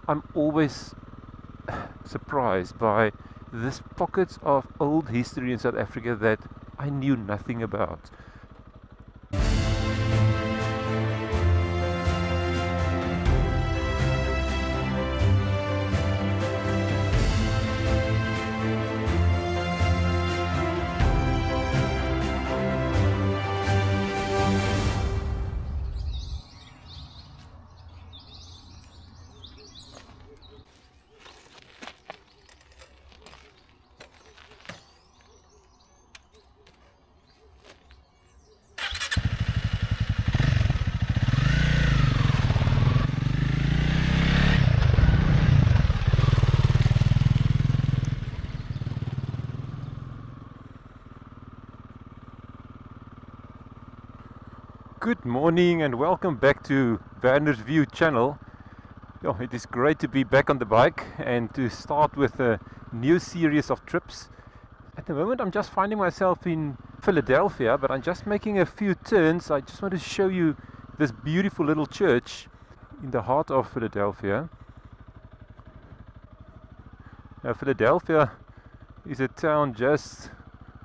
I'm always surprised by this pockets of old history in South Africa that I knew nothing about. Good morning and welcome back to Werner's View channel. It is great to be back on the bike and to start with a new series of trips. At the moment I'm just finding myself in Philadelphia, but I'm just making a few turns. I just want to show you this beautiful little church in the heart of Philadelphia. Now, Philadelphia is a town just,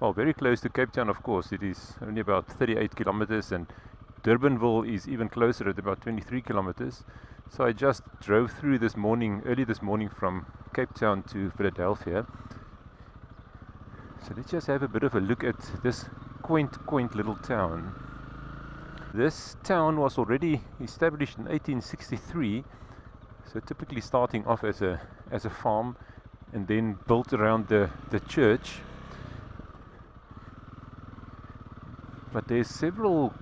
very close to Cape Town, of course. It is only about 38 kilometers, and Durbanville is even closer at about 23 kilometers. So I just drove through early this morning from Cape Town to Philadelphia. So let's just have a bit of a look at this quaint little town. This town was already established in 1863, so typically starting off as a farm and then built around the church. But there's several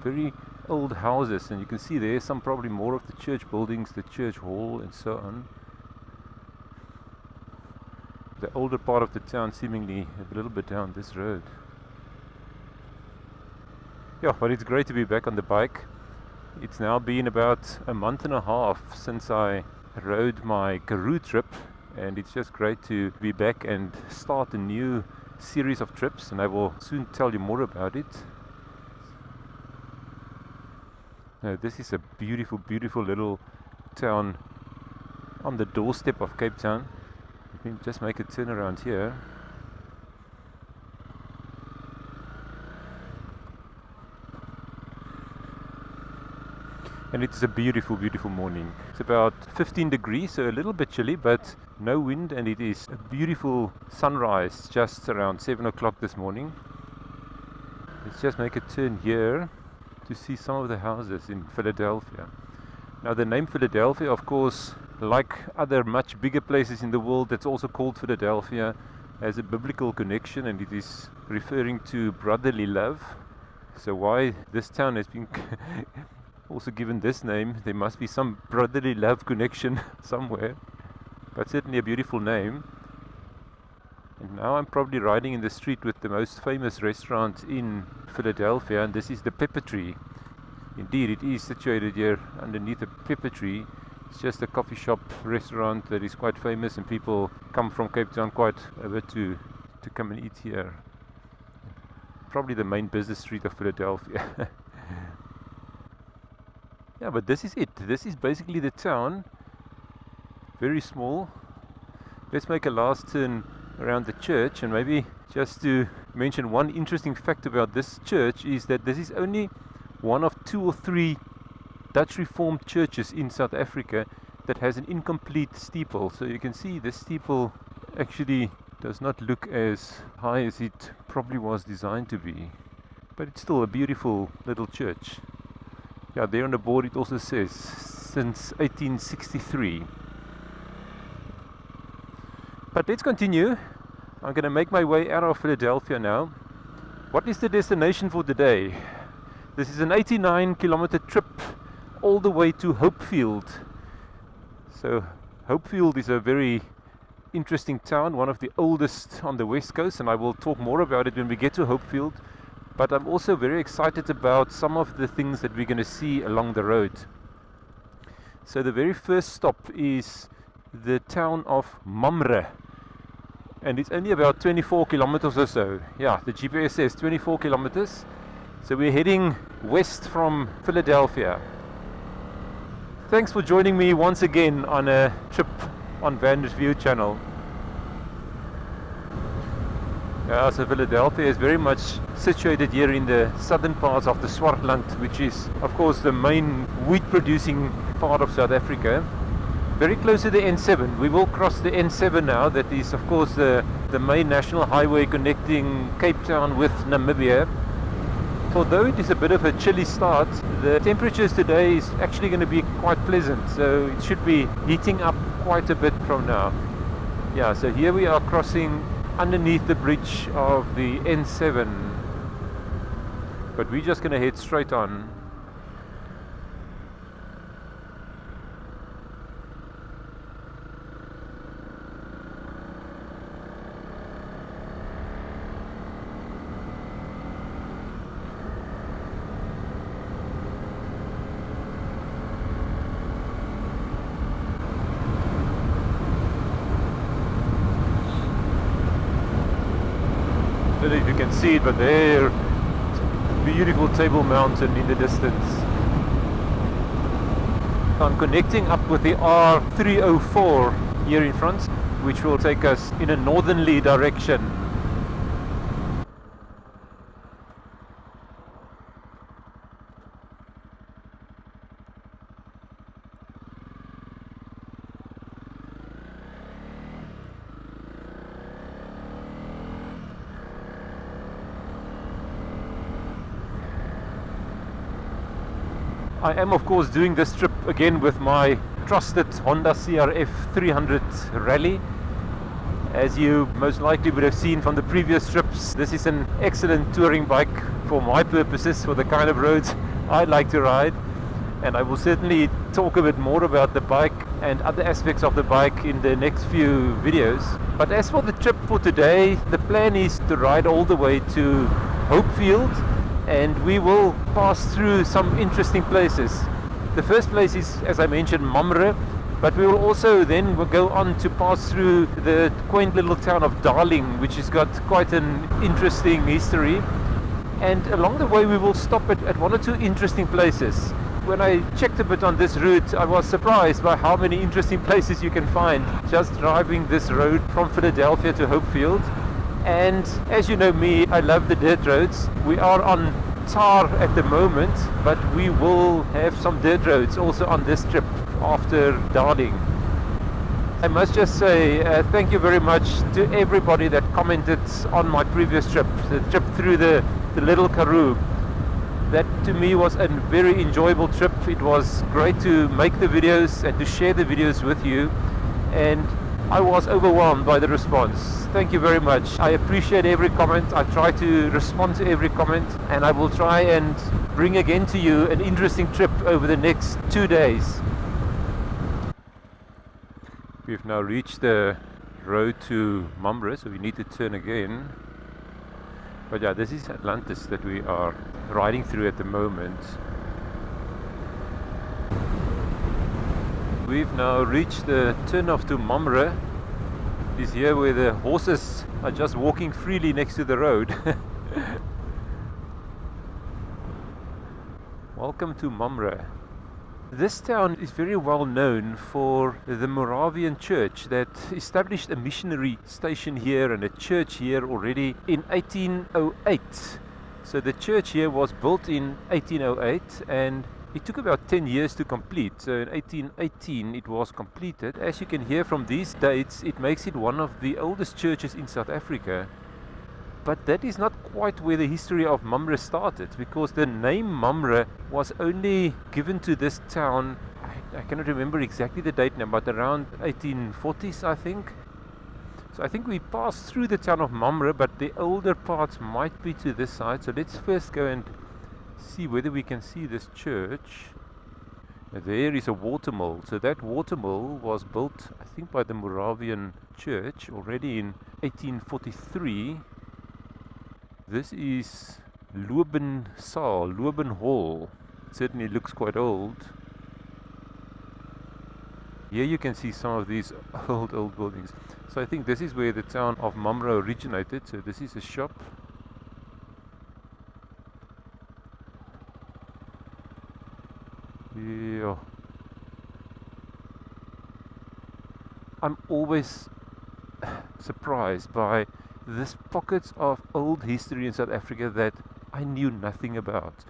very old houses, and you can see there's probably more of the church buildings, the church hall and so on. The older part of the town seemingly a little bit down this road. But it's great to be back on the bike. It's now been about a month and a half since I rode my Karoo trip, and it's just great to be back and start a new series of trips, and I will soon tell you more about it. Now, this is a beautiful little town on the doorstep of Cape Town. Let me just make a turn around here. And it's a beautiful morning. It's about 15 degrees, so a little bit chilly, but no wind, and it is a beautiful sunrise just around 7 o'clock this morning. Let's just make a turn here to see some of the houses in Philadelphia. Now, the name Philadelphia, of course, like other much bigger places in the world that's also called Philadelphia, has a biblical connection, and it is referring to brotherly love. So why this town has been also given this name, there must be some brotherly love connection somewhere, but certainly a beautiful name. And now I'm probably riding in the street with the most famous restaurant in Philadelphia, and this is the Pepper Tree. Indeed, it is situated here underneath a pepper tree. It's just a coffee shop restaurant that is quite famous, and people come from Cape Town quite a bit to come and eat here. Probably the main business street of Philadelphia. But this is it. This is basically the town. Very small. Let's make a last turn around the church, and maybe just to mention one interesting fact about this church is that this is only one of 2 or 3 Dutch Reformed churches in South Africa that has an incomplete steeple. So you can see the steeple actually does not look as high as it probably was designed to be, but it's still a beautiful little church. There on the board it also says since 1863. But let's continue. I'm going to make my way out of Philadelphia now. What is the destination for today? This is an 89-kilometer trip all the way to Hopefield. So Hopefield is a very interesting town, one of the oldest on the west coast, and I will talk more about it when we get to Hopefield. But I'm also very excited about some of the things that we're going to see along the road. So the very first stop is the town of Mamre, and it's only about 24 kilometers or so. The GPS says 24 kilometers. So we're heading west from Philadelphia. Thanks for joining me once again on a trip on Vantage View channel. So Philadelphia is very much situated here in the southern parts of the Swartland, which is of course the main wheat producing part of South Africa. Very close to the N7. We will cross the N7 now. That is of course the main national highway connecting Cape Town with Namibia. Although it is a bit of a chilly start, the temperatures today is actually going to be quite pleasant, so it should be heating up quite a bit from now. Yeah, so here we are crossing underneath the bridge of the N7, but we're just going to head straight on. I don't know if you can see it, but there, beautiful Table Mountain in the distance. I'm connecting up with the R304 here in front, which will take us in a northerly direction. I am of course doing this trip again with my trusted Honda CRF 300 Rally. As you most likely would have seen from the previous trips, this is an excellent touring bike for my purposes, for the kind of roads I like to ride. And I will certainly talk a bit more about the bike and other aspects of the bike in the next few videos. But as for the trip for today, the plan is to ride all the way to Hopefield, and we will pass through some interesting places. The first place is, as I mentioned, Mamre, but we will also then go on to pass through the quaint little town of Darling, which has got quite an interesting history. And along the way we will stop at one or two interesting places. When I checked a bit on this route, I was surprised by how many interesting places you can find just driving this road from Philadelphia to Hopefield. And as you know me, I love the dirt roads. We are on tar at the moment, but we will have some dirt roads also on this trip after Darling. I must just say thank you very much to everybody that commented on my previous trip, the trip through the Little Karoo. That to me was a very enjoyable trip. It was great to make the videos and to share the videos with you, and I was overwhelmed by the response. Thank you very much. I appreciate every comment. I try to respond to every comment, and I will try and bring again to you an interesting trip over the next 2 days. We've now reached the road to Mamre, so we need to turn again. But yeah, this is Atlantis that we are riding through at the moment. We've now reached the turn-off to Mamre. It is here where the horses are just walking freely next to the road. Welcome to Mamre. This town is very well known for the Moravian church that established a missionary station here and a church here already in 1808. So the church here was built in 1808, and it took about 10 years to complete. So in 1818 it was completed. As you can hear from these dates, it makes it one of the oldest churches in South Africa. But that is not quite where the history of Mamre started, because the name Mamre was only given to this town, I cannot remember exactly the date now, but around 1840s I think. So I think we passed through the town of Mamre, but the older parts might be to this side. So let's first go and see whether we can see this church. There is a watermill. So that watermill was built, I think, by the Moravian church already in 1843. This is Loben Hall. It certainly looks quite old. Here you can see some of these old buildings. So I think this is where the town of Mamre originated. So this is a shop. Yeah. I'm always surprised by this pockets of old history in South Africa that I knew nothing about.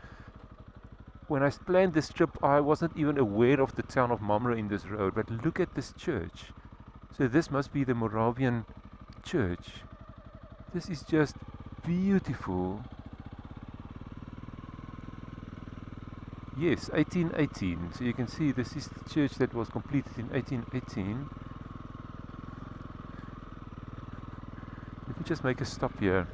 When I planned this trip, I wasn't even aware of the town of Mamre in this road, but look at this church. So this must be the Moravian church. This is just beautiful. Yes, 1818. So you can see this is the church that was completed in 1818. Let me just make a stop here.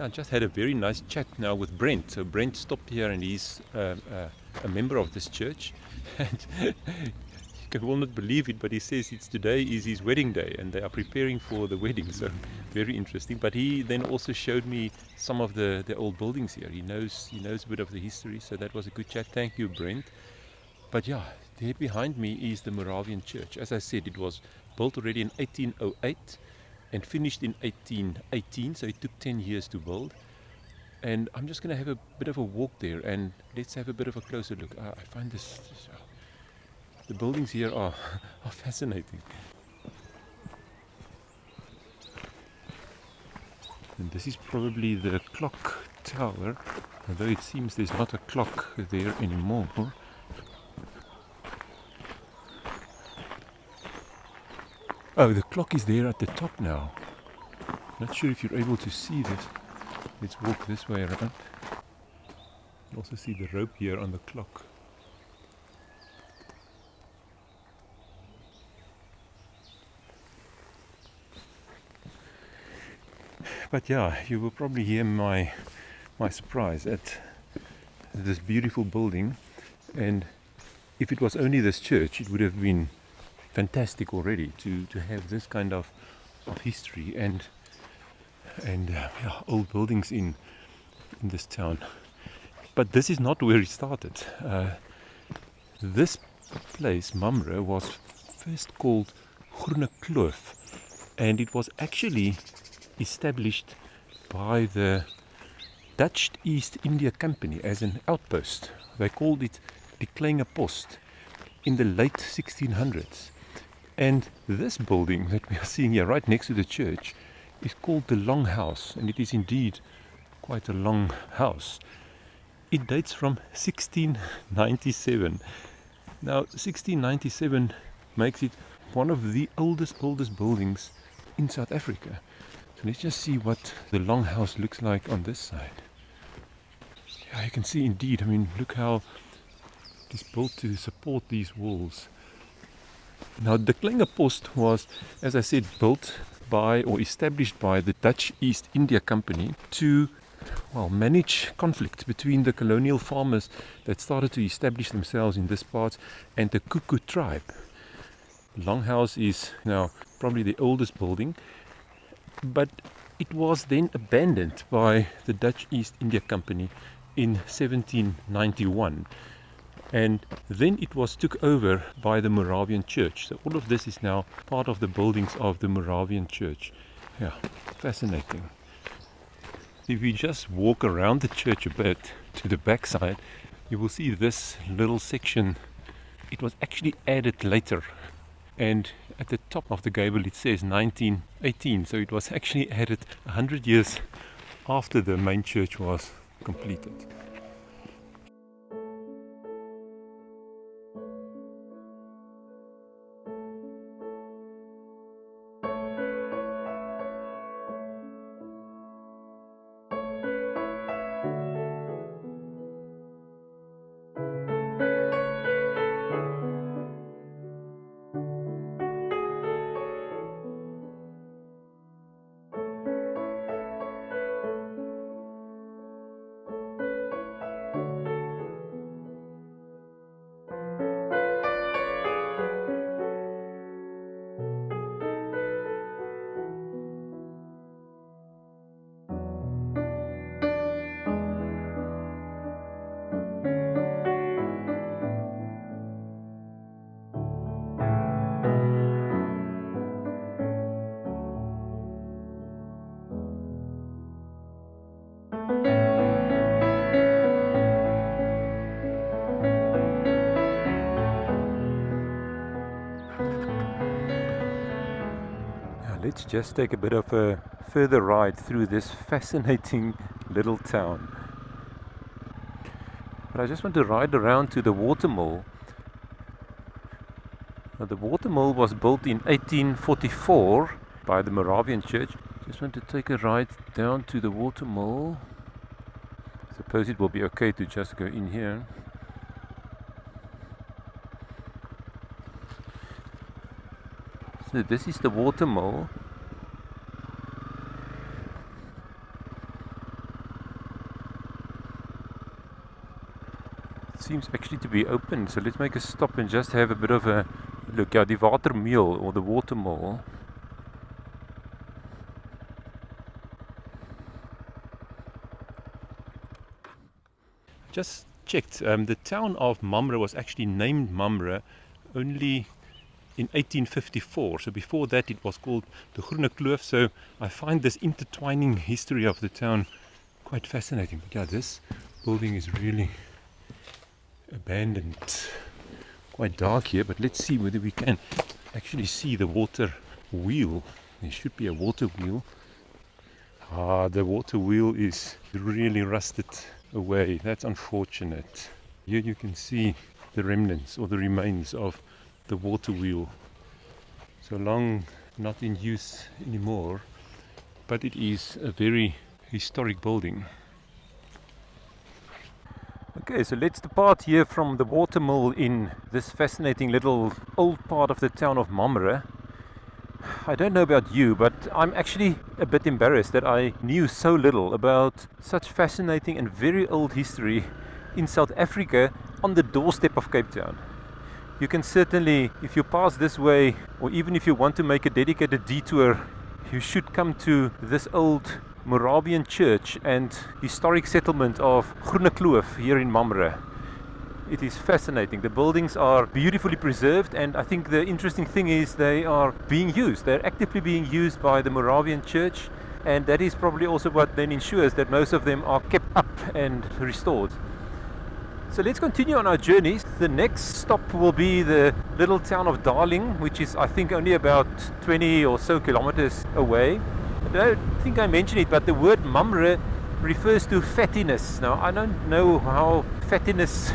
I just had a very nice chat now with Brent. So Brent stopped here and he's a member of this church. And you will not believe it, but he says today is his wedding day and they are preparing for the wedding. So very interesting. But he then also showed me some of the old buildings here. He knows a bit of the history. So that was a good chat. Thank you, Brent. But yeah, there behind me is the Moravian church. As I said, it was built already in 1808. And finished in 1818, so it took 10 years to build. And I'm just going to have a bit of a walk there and let's have a bit of a closer look. I find the buildings here are fascinating. And this is probably the clock tower, although it seems there's not a clock there anymore. Oh, the clock is there at the top now. Not sure if you're able to see this. Let's walk this way around. You also see the rope here on the clock. But yeah, you will probably hear my surprise at this beautiful building. And if it was only this church, it would have been fantastic already to have this kind of history and old buildings in this town. But this is not where it started. This place, Mamre, was first called Groene Kloof, and it was actually established by the Dutch East India Company as an outpost. They called it the Kleine Post in the late 1600s. And this building that we are seeing here right next to the church is called the Long House, and it is indeed quite a long house. It dates from 1697. Now 1697 makes it one of the oldest buildings in South Africa. So let's just see what the Long House looks like on this side. Yeah, you can see indeed, I mean, look how it is built to support these walls. Now the Kleine Post was, as I said, built by or established by the Dutch East India Company to manage conflict between the colonial farmers that started to establish themselves in this part and the Kuku tribe. Longhouse is now probably the oldest building, but it was then abandoned by the Dutch East India Company in 1791. And then it was took over by the Moravian Church. So all of this is now part of the buildings of the Moravian Church. Yeah, fascinating. If you just walk around the church a bit to the backside, you will see this little section. It was actually added later. And at the top of the gable it says 1918. So it was actually added 100 years after the main church was completed. Now let's just take a bit of a further ride through this fascinating little town. But I just want to ride around to the water mill. Now, the water mill was built in 1844 by the Moravian Church. Just want to take a ride down to the water mill. Suppose it will be okay to just go in here. So this is the water mill. It seems actually to be open, so let's make a stop and just have a bit of a look. Yeah, die watermill or the water mill. Just checked, the town of Mamre was actually named Mamre only in 1854. So before that it was called the Groene Kloof. So I find this intertwining history of the town quite fascinating. But yeah, this building is really abandoned. Quite dark here, but let's see whether we can actually see the water wheel. There should be a water wheel. The water wheel is really rusted away. That's unfortunate. Here you can see the remnants or the remains of the water wheel. So long not in use anymore, but it is a very historic building. Okay, so let's depart here from the water mill in this fascinating little old part of the town of Mamre. I don't know about you, but I'm actually a bit embarrassed that I knew so little about such fascinating and very old history in South Africa on the doorstep of Cape Town. You can certainly, if you pass this way, or even if you want to make a dedicated detour, you should come to this old Moravian church and historic settlement of Groene Kloof here in Mamre. It is fascinating. The buildings are beautifully preserved, and I think the interesting thing is they are being used. They're actively being used by the Moravian church, and that is probably also what then ensures that most of them are kept up and restored. So let's continue on our journey. The next stop will be the little town of Darling, which is I think only about 20 or so kilometers away. I don't think I mentioned it, but the word Mamre refers to fattiness. Now I don't know how fattiness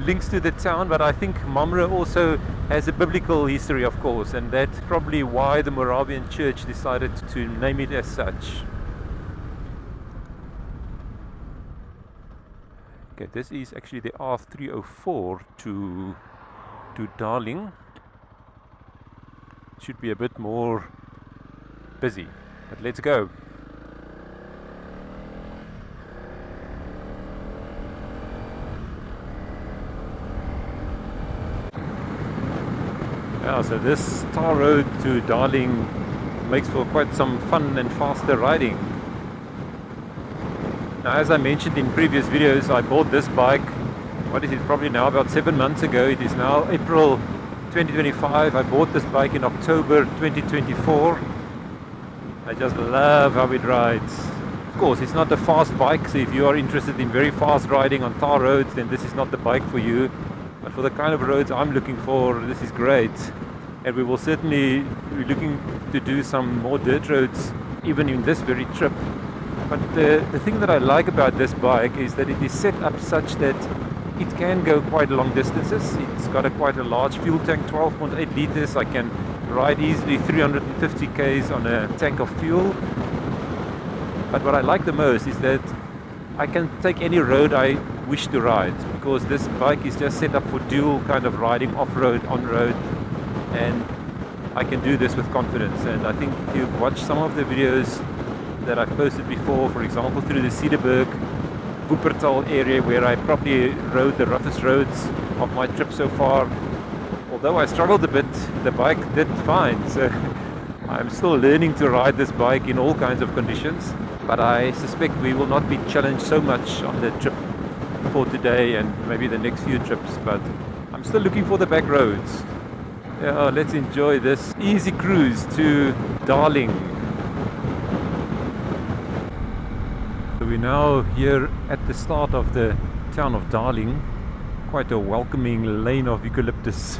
links to the town, but I think Mamre also has a biblical history, of course, and that's probably why the Moravian Church decided to name it as such. Okay, this is actually the R304 to Darling. It should be a bit more busy, but let's go. Yeah, so this tar road to Darling makes for quite some fun and faster riding. Now, as I mentioned in previous videos, I bought this bike, what is it, probably now about 7 months ago. It is now April 2025. I bought this bike in October 2024. I just love how it rides. Of course, it's not a fast bike, so if you are interested in very fast riding on tar roads, then this is not the bike for you. But for the kind of roads I'm looking for, this is great. And we will certainly be looking to do some more dirt roads even in this very trip. But the thing that I like about this bike is that it is set up such that it can go quite long distances. It's got quite a large fuel tank, 12.8 liters. I can ride easily 350 k's on a tank of fuel. But what I like the most is that I can take any road I wish to ride, because this bike is just set up for dual kind of riding, off-road, on-road, and I can do this with confidence. And I think if you've watched some of the videos that I've posted before, for example through the Cederberg, Wuppertal area, where I probably rode the roughest roads of my trip so far, although I struggled a bit, the bike did fine. So I'm still learning to ride this bike in all kinds of conditions, but I suspect we will not be challenged so much on the trip for today and maybe the next few trips, but I'm still looking for the back roads. Yeah, let's enjoy this easy cruise to Darling. So we're now here at the start of the town of Darling, quite a welcoming lane of eucalyptus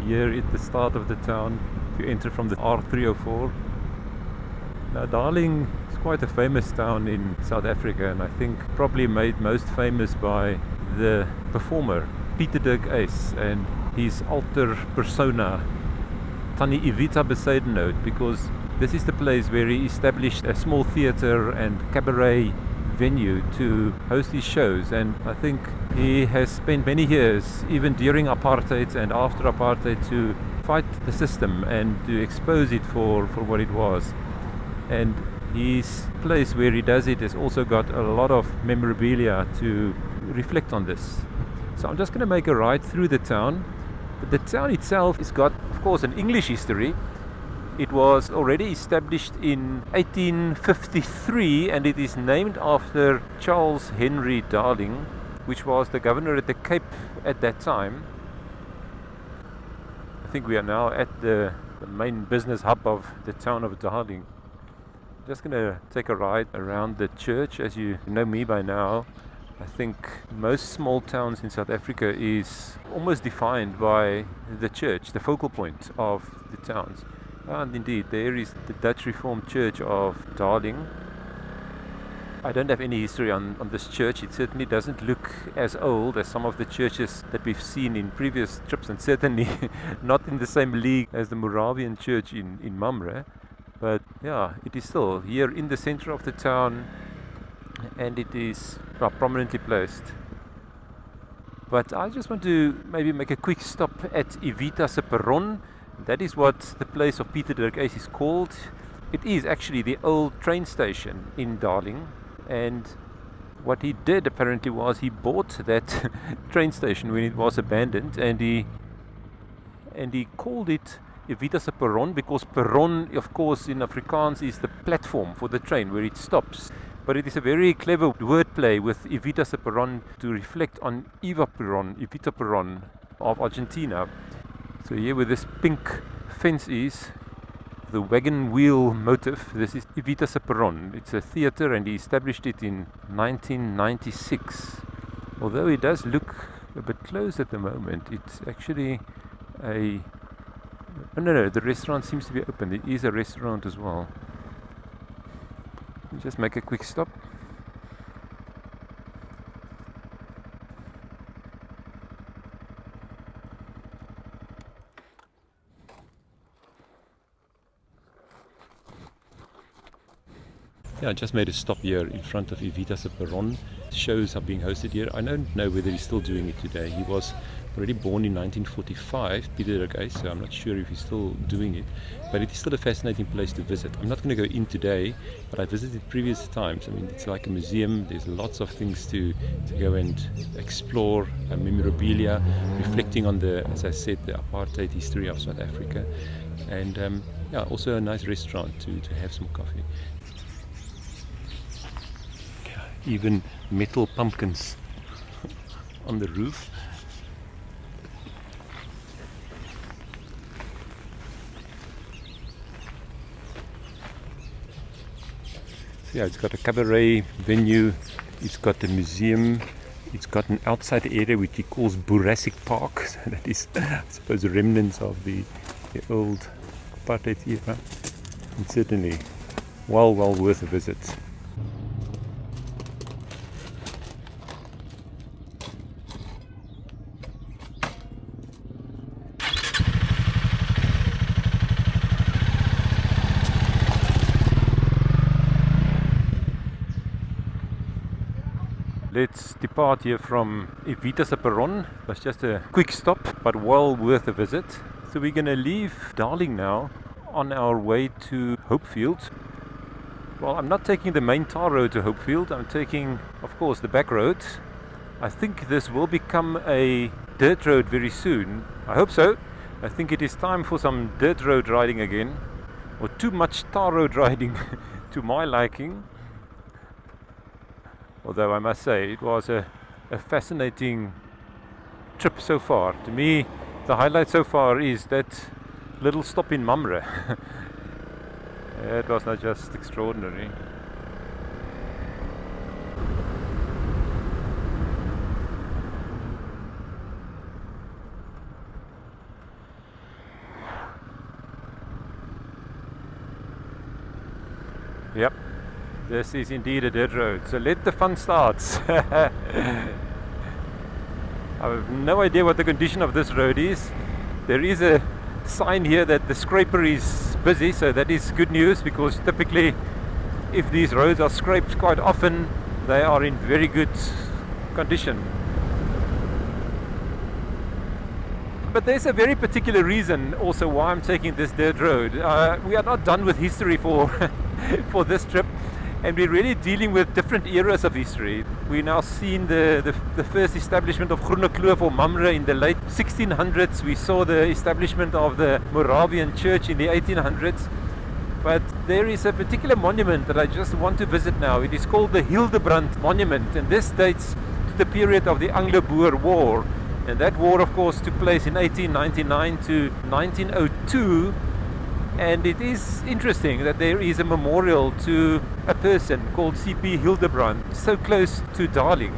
here at the start of the town. If you enter from the R304. Now Darling is quite a famous town in South Africa, and I think probably made most famous by the performer Pieter Dirk Uys and his alter persona Tannie Evita Bezuidenhout, because this is the place where he established a small theatre and cabaret venue to host his shows. And I think he has spent many years, even during apartheid and after apartheid, to fight the system and to expose it for what it was. And his place where he does it has also got a lot of memorabilia to reflect on this. So I'm just going to make a ride through the town. But the town itself has got, of course, an English history. It was already established in 1853, and it is named after Charles Henry Darling, which was the governor at the Cape at that time. I think we are now at the main business hub of the town of Darling. Just going to take a ride around the church. As you know me by now, I think most small towns in South Africa is almost defined by the church, the focal point of the towns. And indeed, there is the Dutch Reformed Church of Darling. I don't have any history on this church. It certainly doesn't look as old as some of the churches that we've seen in previous trips, and certainly not in the same league as the Moravian church in Mamre. But yeah, it is still here in the center of the town, and it is prominently placed. But I just want to maybe make a quick stop at Evita se Perron. That is what the place of Pieter Dirk Uys is called. It is actually the old train station in Darling, and what he did apparently was he bought that train station when it was abandoned, and he called it Evita se Perron because perron, of course, in Afrikaans is the platform for the train where it stops. But it is a very clever wordplay with Evita se Perron to reflect on Evita Perron of Argentina. So here where this pink fence is, the wagon wheel motif, this is Evita se Perron. It's a theatre, and he established it in 1996. Although it does look a bit closed at the moment, it's actually a... Oh, no, the restaurant seems to be open. It is a restaurant as well. Just make a quick stop. Yeah, I just made a stop here in front of Evita se Perron. Shows are being hosted here. I don't know whether he's still doing it today. He was already born in 1945, Pieter Dirk Uys, so I'm not sure if he's still doing it. But it is still a fascinating place to visit. I'm not going to go in today, but I visited previous times. I mean, it's like a museum. There's lots of things to go and explore, memorabilia, reflecting on the, as I said, the apartheid history of South Africa. And yeah, also a nice restaurant to have some coffee. Even metal pumpkins on the roof. So yeah, it's got a cabaret venue, it's got a museum, it's got an outside area which he calls Jurassic Park. So that is, I suppose, remnants of the old apartheid era. And certainly well worth a visit. Let's depart here from Evita se Perron. It was just a quick stop, but well worth a visit. So we're going to leave Darling now on our way to Hopefield. Well, I'm not taking the main tar road to Hopefield. I'm taking, of course, the back road. I think this will become a dirt road very soon. I hope so. I think it is time for some dirt road riding again, or too much tar road riding to my liking. Although I must say it was a fascinating trip so far. To me, the highlight so far is that little stop in Mamre. It was not just extraordinary. Yep, this is indeed a dirt road, so let the fun start. I have no idea what the condition of this road is. There is a sign here that the scraper is busy, so that is good news, because typically if these roads are scraped quite often, they are in very good condition. But there's a very particular reason also why I'm taking this dirt road. We are not done with history for for this trip, and we're really dealing with different eras of history. We've now seen the first establishment of Groene Kloof or Mamre in the late 1600s. We saw the establishment of the Moravian Church in the 1800s. But there is a particular monument that I just want to visit now. It is called the Hildebrand Monument, and this dates to the period of the Anglo-Boer War. And that war, of course, took place in 1899 to 1902. And it is interesting that there is a memorial to a person called C.P. Hildebrand, so close to Darling.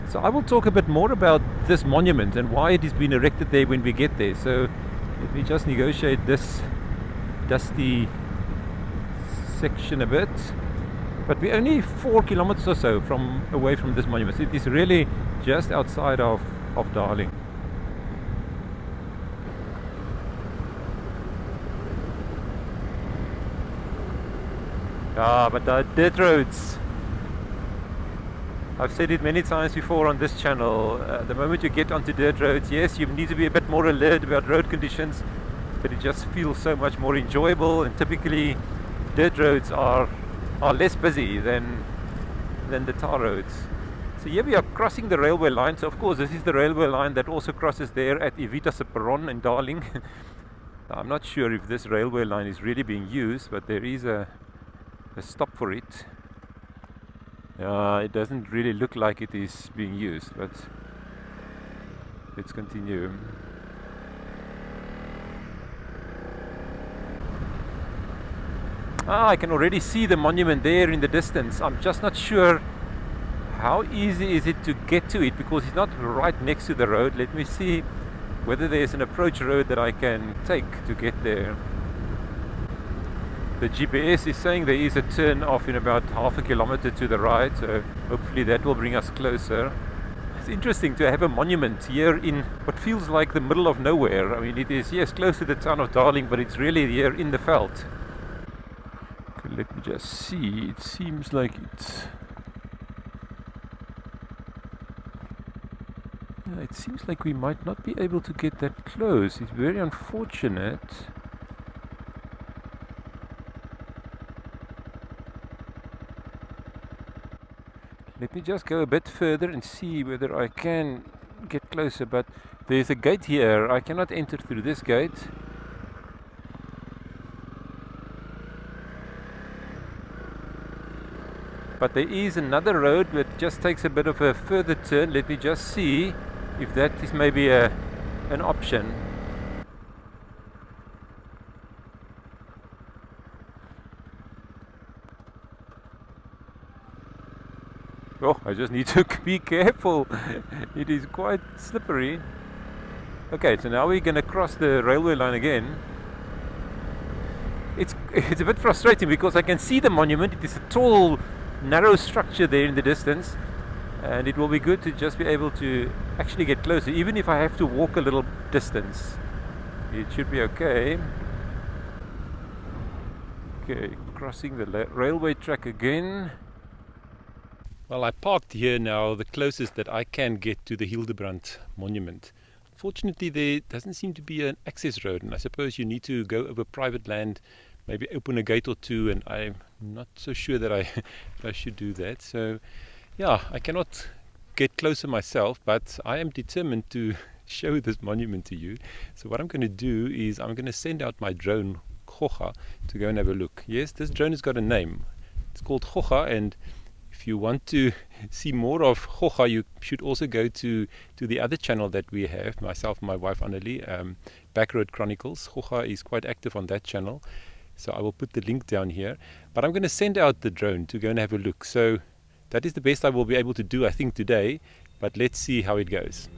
So I will talk a bit more about this monument and why it has been erected there when we get there. So let me just negotiate this dusty section a bit. But we're only 4 kilometers or so away from this monument. So it is really just outside of Darling. But the dirt roads, I've said it many times before on this channel, the moment you get onto dirt roads, yes, you need to be a bit more alert about road conditions, but it just feels so much more enjoyable. And typically dirt roads are less busy than the tar roads. So here we are crossing the railway line. So of course this is the railway line that also crosses there at Evita's Perron in Darling. I'm not sure if this railway line is really being used, but there is a stop for it. It doesn't really look like it is being used, but let's continue. I can already see the monument there in the distance. I'm just not sure how easy is it to get to it, because it's not right next to the road. Let me see whether there's an approach road that I can take to get there. The GPS is saying there is a turn off in about half a kilometer to the right, so hopefully that will bring us closer. It's interesting to have a monument here in what feels like the middle of nowhere. I mean, it is, yes, close to the town of Darling, but it's really here in the veld. Okay, let me just see. It seems like it's... it seems like we might not be able to get that close. It's very unfortunate. Let me just go a bit further and see whether I can get closer, but there's a gate here. I cannot enter through this gate. But there is another road that just takes a bit of a further turn. Let me just see if that is maybe an option. Oh, I just need to be careful. It is quite slippery. Okay, so now we're going to cross the railway line again. It's a bit frustrating because I can see the monument. It is a tall, narrow structure there in the distance, and it will be good to just be able to actually get closer, even if I have to walk a little distance. It should be okay. Okay, crossing the railway track again. Well, I parked here now, the closest that I can get to the Hildebrand monument. Fortunately, there doesn't seem to be an access road, and I suppose you need to go over private land, maybe open a gate or two, and I'm not so sure that I should do that. So, yeah, I cannot get closer myself, but I am determined to show this monument to you. So what I'm going to do is I'm going to send out my drone, Hocha, to go and have a look. Yes, this drone has got a name. It's called Hocha, and if you want to see more of Hocha, you should also go to the other channel that we have, myself and my wife Annelie, Back Road Chronicles. Hocha is quite active on that channel, so I will put the link down here. But I'm going to send out the drone to go and have a look. So that is the best I will be able to do, I think, today, but let's see how it goes.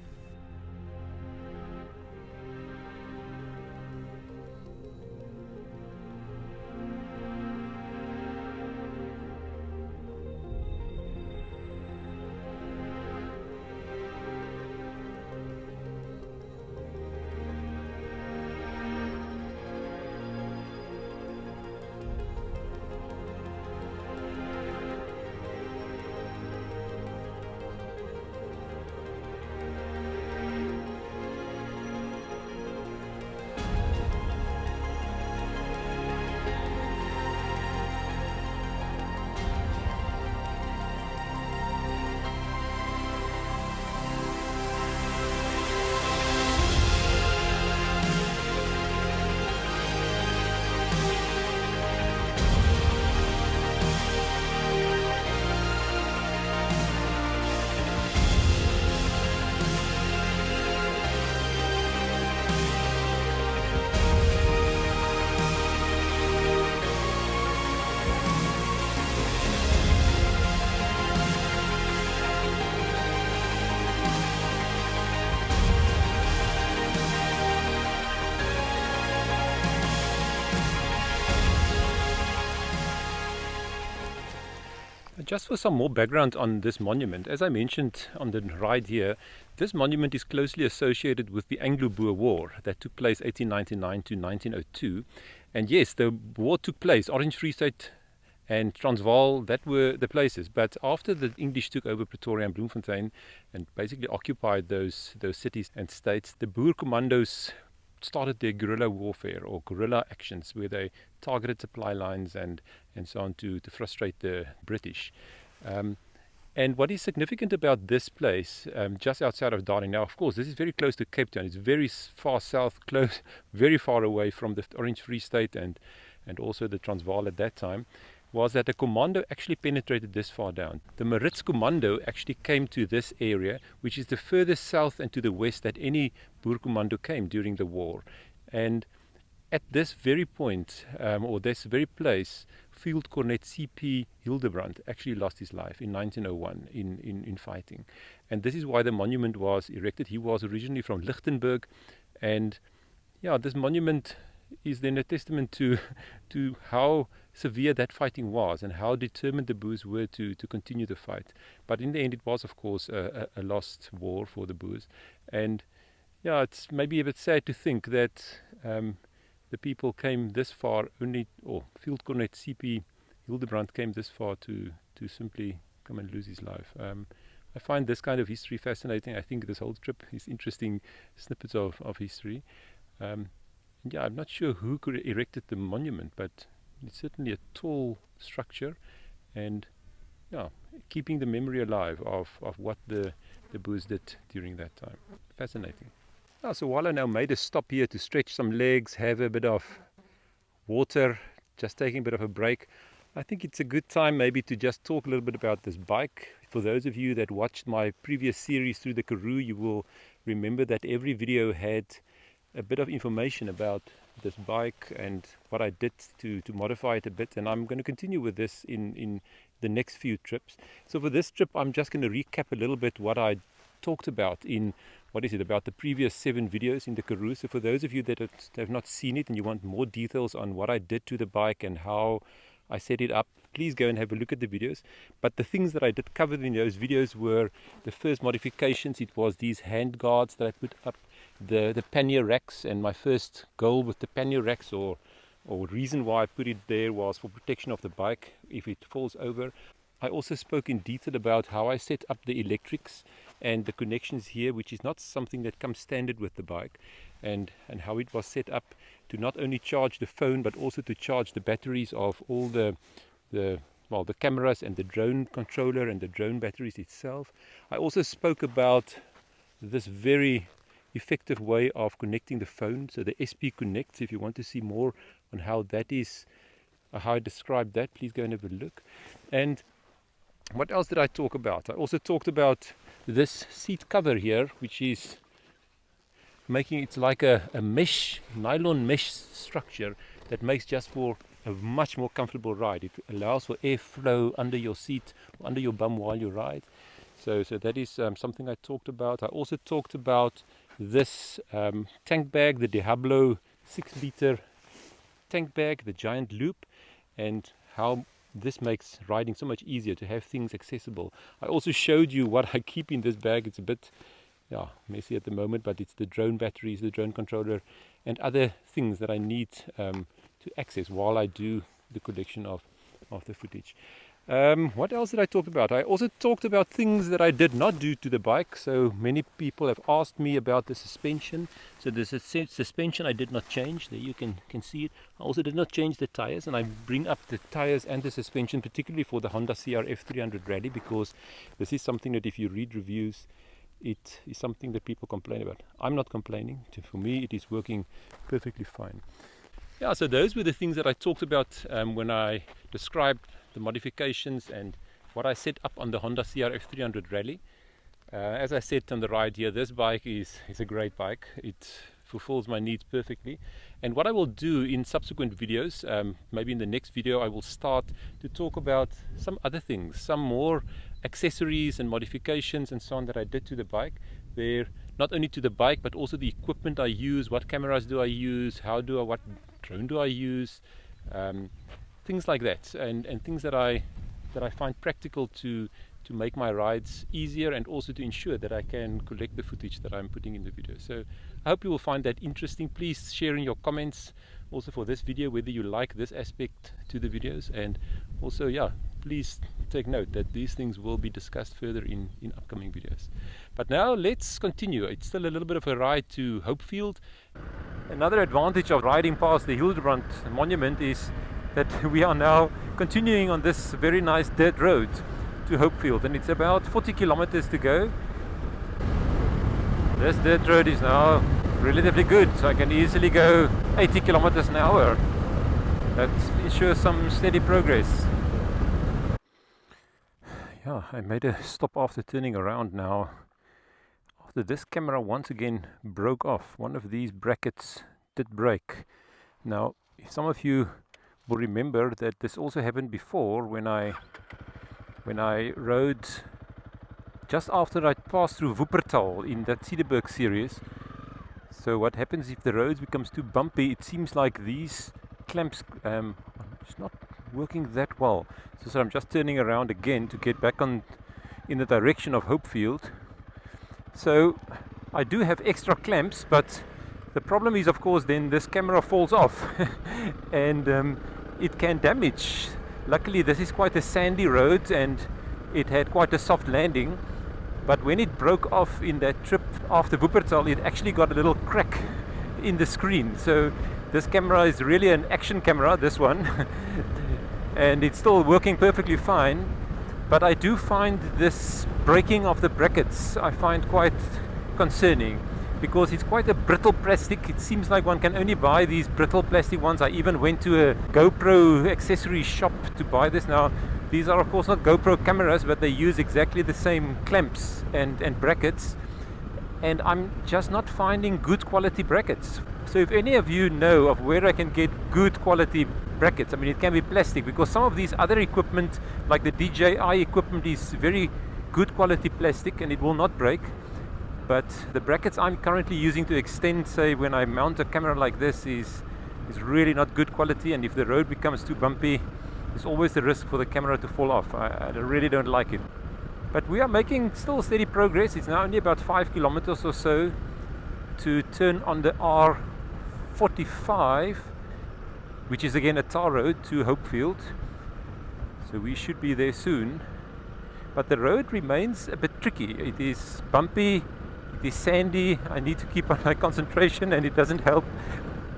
Just for some more background on this monument, as I mentioned on the ride here, this monument is closely associated with the Anglo-Boer War that took place 1899 to 1902. And yes, the war took place, Orange Free State and Transvaal, that were the places. But after the English took over Pretoria and Bloemfontein and basically occupied those cities and states, the Boer commandos started their guerrilla warfare or guerrilla actions where they targeted supply lines and so on to frustrate the British. And what is significant about this place, just outside of Darling, now of course this is very close to Cape Town, it's very far south, close, very far away from the Orange Free State and also the Transvaal at that time, was that a commando actually penetrated this far down. The Maritz Commando actually came to this area, which is the furthest south and to the west that any Boer commando came during the war. And at this very point, or this very place, Field Cornet C.P. Hildebrand actually lost his life in 1901 in fighting. And this is why the monument was erected. He was originally from Lichtenburg, and yeah, this monument is then a testament to how severe that fighting was and how determined the Boers were to continue the fight. But in the end, it was, of course, a lost war for the Boers. And yeah, it's maybe a bit sad to think that the people came this far Field Cornet C.P. Hildebrand came this far to simply come and lose his life. I find this kind of history fascinating. I think this whole trip is interesting snippets of history. Yeah, I'm not sure who erected the monument, but it's certainly a tall structure, and yeah, keeping the memory alive of what the Boers did during that time. Fascinating. So while I now made a stop here to stretch some legs, have a bit of water, just taking a bit of a break, I think it's a good time maybe to just talk a little bit about this bike. For those of you that watched my previous series through the Karoo, you will remember that every video had a bit of information about this bike and what I did to modify it a bit, and I'm going to continue with this in the next few trips. So for this trip, I'm just going to recap a little bit what I talked about in about the previous 7 videos in the Karoo. So for those of you that have not seen it and you want more details on what I did to the bike and how I set it up, please go and have a look at the videos. But the things that I did cover in those videos were the first modifications. It was these hand guards that I put up, the pannier racks, and my first goal with the pannier racks or reason why I put it there was for protection of the bike if it falls over. I also spoke in detail about how I set up the electrics and the connections here, which is not something that comes standard with the bike, and how it was set up to not only charge the phone but also to charge the batteries of all the cameras and the drone controller and the drone batteries itself. I also spoke about this very effective way of connecting the phone, so the SP Connect. If you want to see more on how that is, how I describe that, please go and have a look. And what else did I talk about? I also talked about this seat cover here, which is making it like a mesh, nylon mesh structure that makes just for a much more comfortable ride. It allows for airflow under your seat, or under your bum while you ride. So that is something I talked about. I also talked about this tank bag, the Diablo 6-liter tank bag, the giant loop, and how this makes riding so much easier to have things accessible. I also showed you what I keep in this bag. It's a bit messy at the moment, but it's the drone batteries, the drone controller, and other things that I need to access while I do the collection of the footage. What else did I talk about? I also talked about things that I did not do to the bike. So many people have asked me about the suspension. So the suspension I did not change. There you can see it. I also did not change the tires, and I bring up the tires and the suspension particularly for the Honda CRF 300 Rally, because this is something that if you read reviews, it is something that people complain about. I'm not complaining. For me, it is working perfectly fine. Yeah, so those were the things that I talked about when I described the modifications and what I set up on the Honda CRF 300 Rally. As I said on the ride here, this bike is a great bike. It fulfills my needs perfectly. And what I will do in subsequent videos, maybe in the next video, I will start to talk about some other things, some more accessories and modifications and so on that I did to the bike. They're not only to the bike, but also the equipment I use, what cameras do I use, what drone do I use, things like that, and things that I that I find practical to make my rides easier, and also to ensure that I can collect the footage that I'm putting in the video. So I hope you will find that interesting. Please share in your comments also for this video whether you like this aspect to the videos, and also please take note that these things will be discussed further in upcoming videos. But now let's continue. It's still a little bit of a ride to Hopefield. Another advantage of riding past the Hildebrand monument is that we are now continuing on this very nice dirt road to Hopefield, and it's about 40 kilometers to go. This dirt road is now relatively good, so I can easily go 80 kilometers an hour. That ensures some steady progress. Yeah, I made a stop after turning around now. After this camera once again broke off, one of these brackets did break. Now, if some of you will remember that this also happened before when I rode just after I passed through Wuppertal in that Cederberg series. So what happens if the road becomes too bumpy? It seems like these clamps it's not working that well. So I'm just turning around again to get back in the direction of Hopefield. So I do have extra clamps, but the problem is, of course, then this camera falls off and it can damage. Luckily this is quite a sandy road and it had quite a soft landing, but when it broke off in that trip after Wuppertal, it actually got a little crack in the screen. So this camera is really an action camera, this one, and it's still working perfectly fine. But I do find this breaking of the brackets, I find quite concerning, because it's quite a brittle plastic. It seems like one can only buy these brittle plastic ones. I even went to a GoPro accessory shop to buy this. Now, these are of course not GoPro cameras, but they use exactly the same clamps and brackets, and I'm just not finding good quality brackets. So if any of you know of where I can get good quality brackets, I mean, it can be plastic, because some of these other equipment like the DJI equipment is very good quality plastic and it will not break. But the brackets I'm currently using to extend, say, when I mount a camera like this is really not good quality, and if the road becomes too bumpy, there's always the risk for the camera to fall off. I really don't like it. But we are making still steady progress. It's now only about 5 kilometers or so to turn on the R45, which is again a tar road to Hopefield. So we should be there soon. But the road remains a bit tricky. It is bumpy. It is sandy. I need to keep on my concentration, and it doesn't help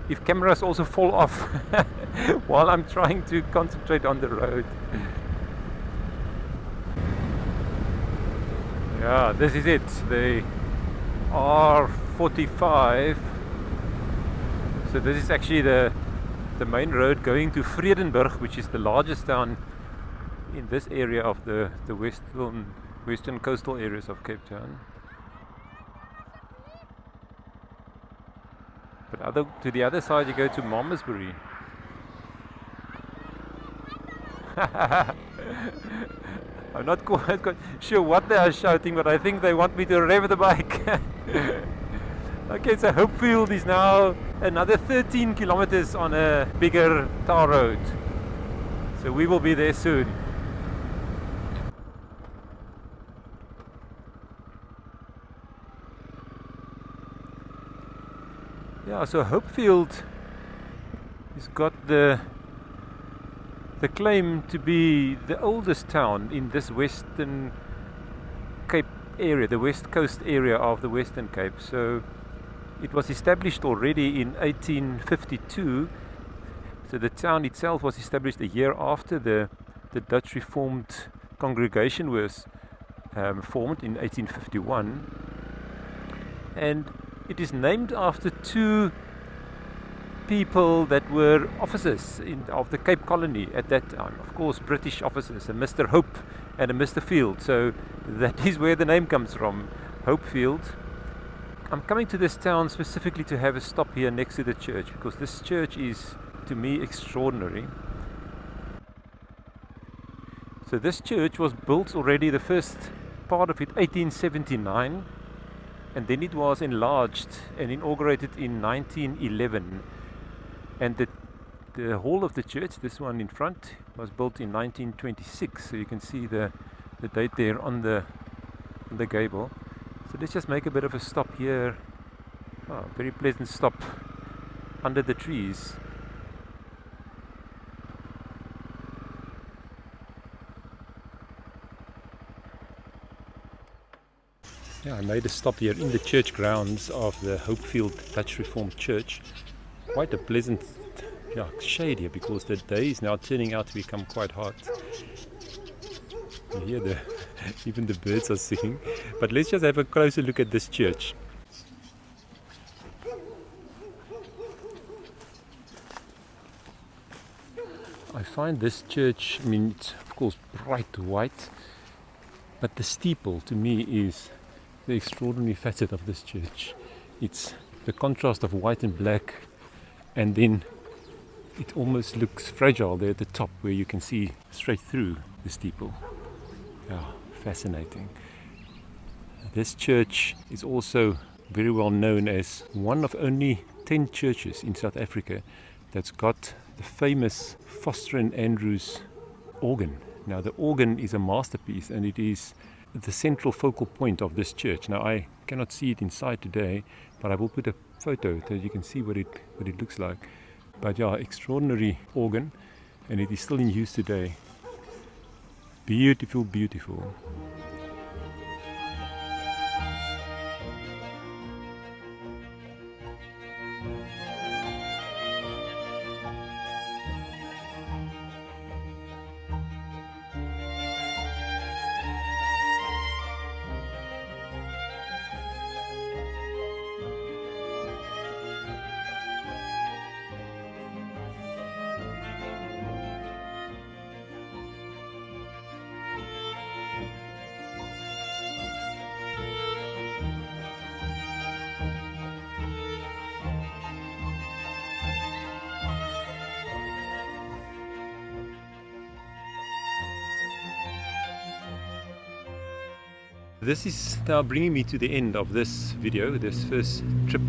if cameras also fall off while I'm trying to concentrate on the road. Yeah, this is it, the R45. So this is actually the main road going to Vredenburg, which is the largest town in this area of the western coastal areas of Cape Town. But to the other side you go to Malmesbury. I'm not quite sure what they are shouting, but I think they want me to rev the bike. Okay, so Hopefield is now another 13 kilometers on a bigger tar road. So we will be there soon. Yeah, so Hopefield has got the claim to be the oldest town in this Western Cape area, the west coast area of the Western Cape. So it was established already in 1852. So the town itself was established a year after the Dutch Reformed congregation was formed in 1851. And it is named after two people that were officers of the Cape Colony at that time. Of course, British officers, a Mr. Hope and a Mr. Field. So that is where the name comes from, Hopefield. I'm coming to this town specifically to have a stop here next to the church, because this church is, to me, extraordinary. So this church was built already, the first part of it, 1879. And then it was enlarged and inaugurated in 1911. And the The hall of the church, this one in front, was built in 1926, so you can see the date there on the gable. So let's just make a bit of a stop here. Oh, very pleasant stop under the trees. Yeah, I made a stop here in the church grounds of the Hopefield Dutch Reformed Church. Quite a pleasant shade here because the day is now turning out to become quite hot. You hear even the birds are singing. But let's just have a closer look at this church. I find this church, it's of course bright white, but the steeple to me is the extraordinary facet of this church. It's the contrast of white and black, and then it almost looks fragile there at the top where you can see straight through the steeple. Yeah, fascinating. This church is also very well known as one of only 10 churches in South Africa that's got the famous Foster and Andrews organ. Now the organ is a masterpiece, and it is the central focal point of this church. Now I cannot see it inside today, but I will put a photo so you can see what it looks like. But yeah, extraordinary organ, and it is still in use today. Beautiful, beautiful. This is now bringing me to the end of this video, this first trip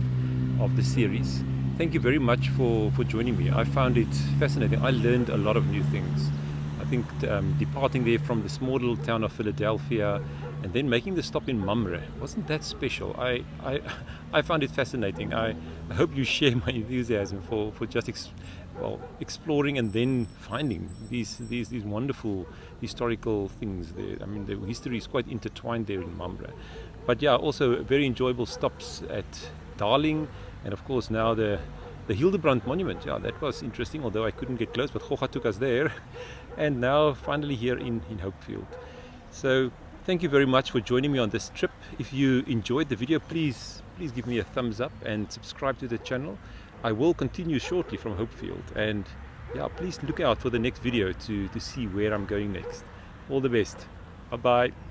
of the series. Thank you very much for joining me. I found it fascinating. I learned a lot of new things. I think departing there from the small little town of Philadelphia and then making the stop in Mamre, wasn't that special? I found it fascinating. I hope you share my enthusiasm for just exploring and then finding these wonderful historical things there. The history is quite intertwined there in Mamre. But yeah, also very enjoyable stops at Darling, and of course now the Hildebrand monument. Yeah, that was interesting, although I couldn't get close, but Hocha took us there. And now finally here in Hopefield. So thank you very much for joining me on this trip. If you enjoyed the video, please give me a thumbs up and subscribe to the channel. I will continue shortly from Hopefield, and yeah, please look out for the next video to see where I'm going next. All the best. Bye bye.